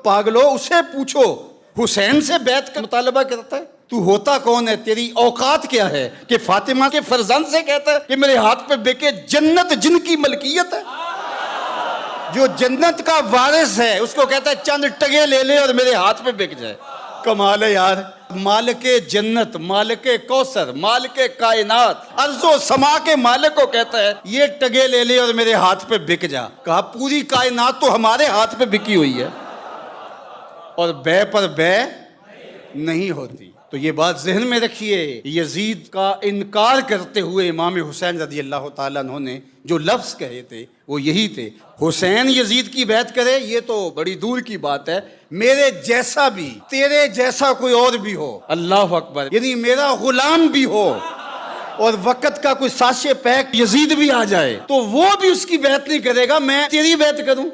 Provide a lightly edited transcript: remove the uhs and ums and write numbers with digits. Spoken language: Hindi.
पागलो, उसे पूछो हुसैन से बैत का मुतालबा करता है। तू होता कौन है, तेरी औकात क्या है कि फातिमा के फरजंद से कहता है कि मेरे हाथ पे बिके। जन्नत जिनकी मलकियत है, जो जन्नत का वारिस है, उसको कहता है चंद टगे ले ले और मेरे हाथ पे बिक जाए। कमाल है यार। मालिके जन्नत, मालिके कौसर, मालिके कायनात, अर्जो समा के मालिक को कहता है ये टगे ले ले और मेरे हाथ पे बिक जा। कहा पूरी कायनात तो हमारे हाथ पे बिकी हुई है और बै पर बै नहीं होती। तो ये बात जहन में रखिए। यजीद का इनकार करते हुए इमाम हुसैन रज़ी अल्लाह ताला अन्हु ने जो लफ्ज़ कहे थे वो यही थे, हुसैन यजीद की बैत करे ये तो बड़ी दूर की बात है, मेरे जैसा भी, तेरे जैसा कोई और भी हो, अल्लाह अकबर, यानी मेरा गुलाम भी हो और वक़्त का कोई साशे पैक यजीद भी आ जाए तो वो भी उसकी बैत नहीं करेगा, मैं तेरी बैत करूं।